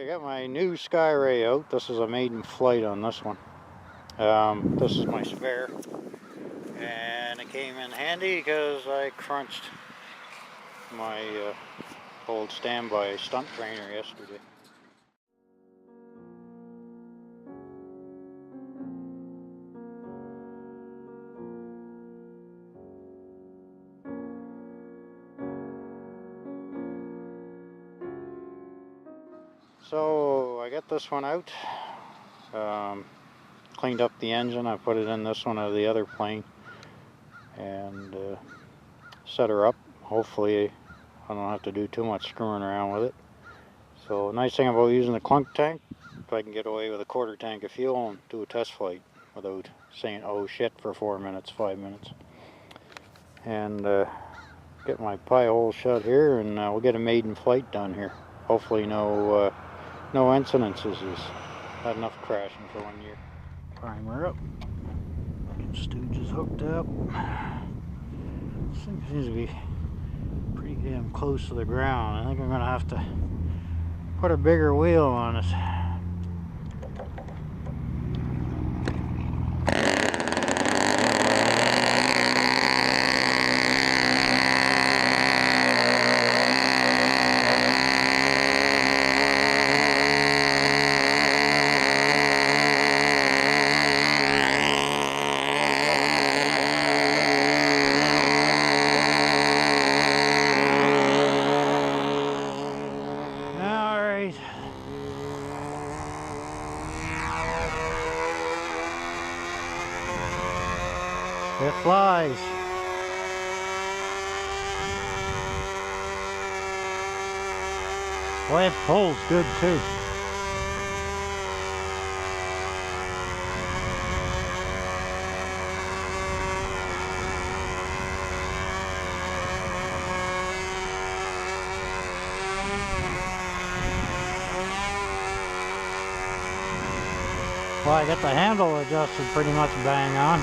I got my new Skyray out. This is a maiden flight on this one. This is my spare, and it came in handy because I crunched my old standby stunt trainer yesterday. So I got this one out, cleaned up the engine. I put it in this one out of the other plane and set her up. Hopefully I don't have to do too much screwing around with it. So nice thing about using the clunk tank, if I can get away with a quarter tank of fuel and do a test flight without saying oh shit for 4 minutes, 5 minutes. And get my pie hole shut here, and we'll get a maiden flight done here. Hopefully no incidences. Had enough crashing for 1 year. Primer up. Stooge is hooked up. This thing seems to be pretty damn close to the ground. I think I'm gonna have to put a bigger wheel on it. It flies. Boy, it pulls good too. Well, I got the handle adjusted pretty much bang on.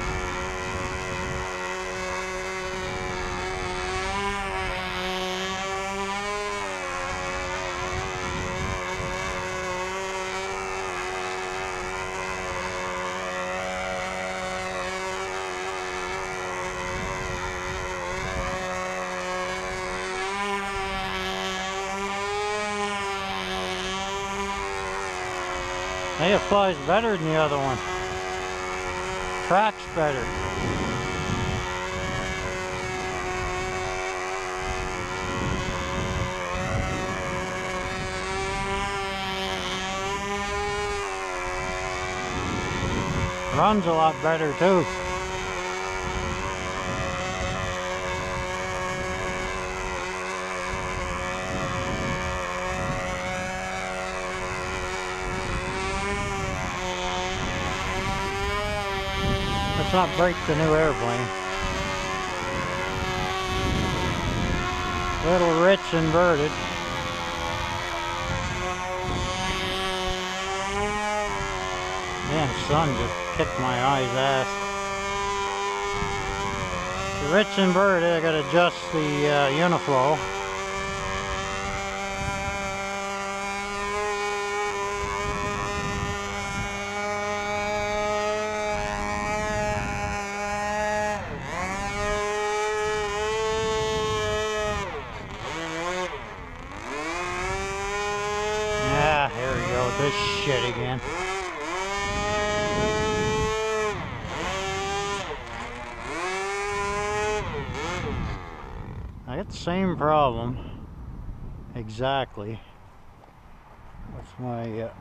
I think it flies better than the other one. Tracks better. Runs a lot better too. Let's not break the new airplane. Little rich inverted. Man, sun just kicked my eye's ass. The rich inverted, I gotta adjust the uniflow. Here we go with this shit again. I got the same problem exactly with my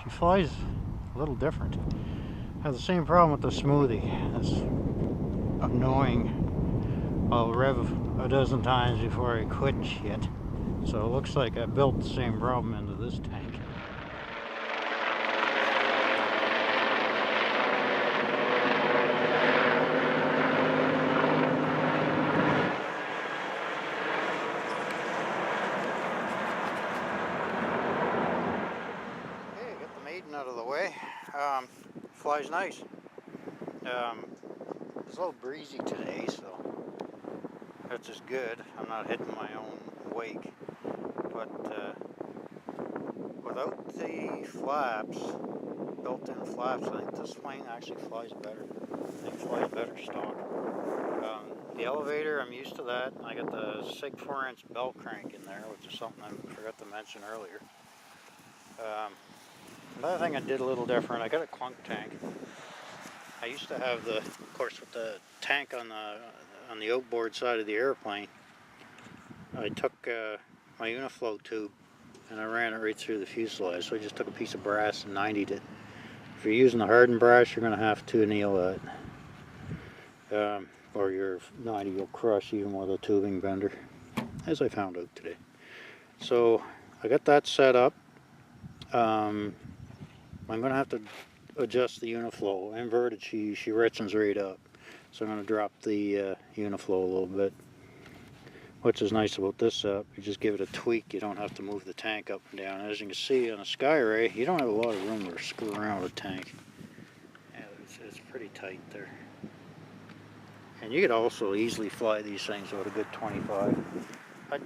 she flies a little different. I have the same problem with the smoothie. It's annoying. I'll rev a dozen times before I quit shit. So it looks like I built the same problem into this tank. Okay, got the Maiden out of the way. Flies nice. It's a little breezy today, so that's just good. I'm not hitting my own wake. But but without the flaps, built-in flaps, I think this plane actually flies better. I think it flies better stock. The elevator, I'm used to that. I got the Sig 4-inch bell crank in there, which is something I forgot to mention earlier. Another thing I did a little different, I got a clunk tank. I used to have the, of course, with the tank on the outboard side of the airplane, I took my Uniflow tube and I ran it right through the fuselage. So I just took a piece of brass and 90'd it. If you're using the hardened brass, you're going to have to anneal that. Or your 90 will crush even with a tubing bender, as I found out today. So I got that set up. I'm going to have to adjust the Uniflow. Inverted, she retchins right up. So I'm going to drop the Uniflow a little bit. Which is nice about this setup, you just give it a tweak, you don't have to move the tank up and down. As you can see on a Skyray, you don't have a lot of room to screw around with a tank. Yeah, it's pretty tight there. And you could also easily fly these things with a good 25. I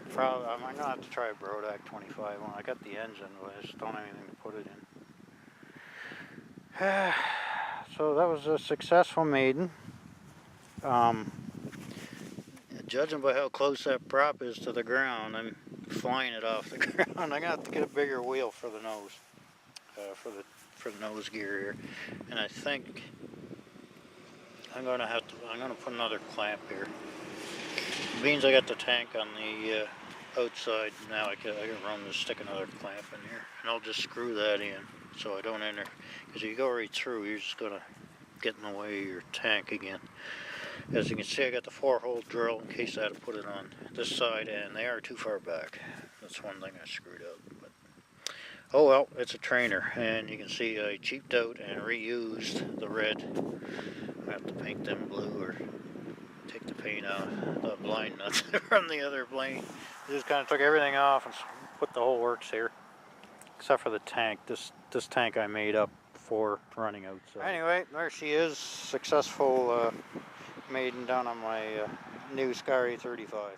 might not have to try a Brodak 25 when I got the engine, but I just don't have anything to put it in. So that was a successful Maiden. Judging by how close that prop is to the ground, I'm flying it off the ground. I'm gonna have to get a bigger wheel for the nose, for the nose gear here, and I think I'm gonna put another clamp here. It means I got the tank on the outside. Now I can run this, stick another clamp in here, and I'll just screw that in so I don't enter. Because if you go right through, you're just gonna get in the way of your tank again. As you can see, I got the 4-hole drill in case I had to put it on this side, and they are too far back. That's one thing I screwed up. But oh well, it's a trainer, and you can see I cheaped out and reused the red. I have to paint them blue or take the paint out, the blind nuts from the other plane. I just kind of took everything off and put the whole works here, except for the tank. This tank I made up for running outside. Anyway, there she is, successful Maiden down on my new Skyray 35.